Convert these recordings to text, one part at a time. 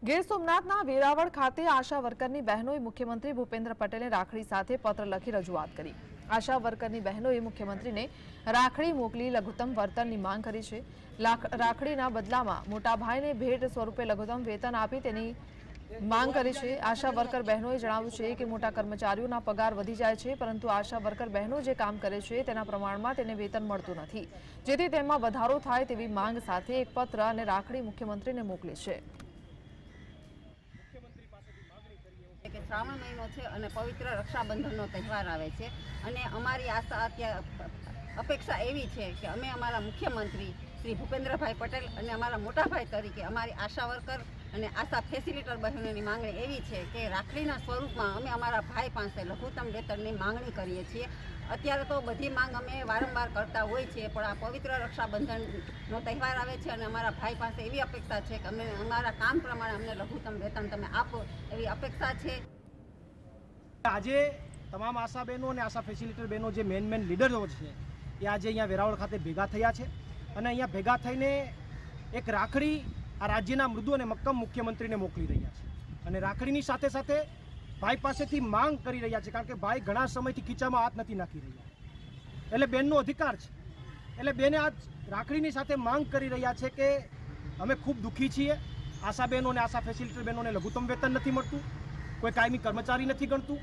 ગીર સોમનાથના વેરાવળ ખાતે આશા વર્કરની બહેનોએ મુખ્યમંત્રી ભૂપેન્દ્ર પટેલને રાખડી સાથે પત્ર લખી રજૂઆત કરી। આશા વર્કરની બહેનોએ મુખ્યમંત્રીને રાખડી મોકલી લઘુત્તમ વર્તનની માંગ કરી છે। રાખડીના બદલામાં મોટા ભાઈને ભેટ સ્વરૂપે લઘુત્તમ વેતન આપી તેની માંગ કરી છે। આશા વર્કર બહેનોએ જણાવ્યું છે કે મોટા કર્મચારીઓના પગાર વધી જાય છે, પરંતુ આશા વર્કર બહેનો જે કામ કરે છે તેના પ્રમાણમાં તેને વેતન મળતું નથી, જેથી તેમાં વધારો થાય તેવી માંગ સાથે એક પત્ર અને રાખડી મુખ્યમંત્રીને મોકલી છે। કે શ્રાવણ મહિનો છે અને પવિત્ર રક્ષાબંધનનો તહેવાર આવે છે અને અમારી આશા અપેક્ષા એવી છે કે અમે અમારા મુખ્યમંત્રી શ્રી ભૂપેન્દ્રભાઈ પટેલ અને અમારા મોટાભાઈ તરીકે અમારી આશા વર્કર અને આશા ફેસિલિટર બહેનોની માંગણી એવી છે કે રાખડીના સ્વરૂપમાં અમે અમારા ભાઈ પાસે લઘુત્તમ વેતનની માંગણી કરીએ છીએ। અત્યારે તો બધી માંગ અમે વારંવાર કરતા હોય છીએ, પણ આ પવિત્ર રક્ષાબંધનનો તહેવાર આવે છે અને અમારા ભાઈ પાસે એવી અપેક્ષા છે કે અમે અમારા કામ પ્રમાણે અમને લઘુત્તમ વેતન તમે આપો એવી અપેક્ષા છે। આજે તમામ આશા બહેનો અને આશા ફેસિલિટર બહેનો જે મેન લીડરો છે એ આજે અહીંયા વેરાવળ ખાતે ભેગા થયા છે અને અહીંયા ભેગા થઈને એક રાખડી આ રાજ્યના મૃદુ અને મક્કમ મુખ્યમંત્રીને મોકલી રહ્યા છે અને રાખડીની સાથે સાથે ભાઈ પાસેથી માંગ કરી રહ્યા છે, કારણ કે ભાઈ ઘણા સમયથી ખીચામાં હાથ નથી નાખી રહ્યા, એટલે બેનનો અધિકાર છે। એટલે બેને આજ રાખડીની સાથે માંગ કરી રહ્યા છે કે અમે ખૂબ દુઃખી છીએ, આશા બહેનો અને આશા ફેસિલિટર બહેનોને લઘુત્તમ વેતન નથી મળતું, કોઈ કાયમી કર્મચારી નથી ગણતું,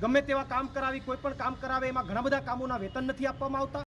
ગમે તેવા કામ કરાવી કોઈ પણ કામ કરાવે એમાં ઘણા બધા કામોના વેતન નથી આપવામાં આવતા।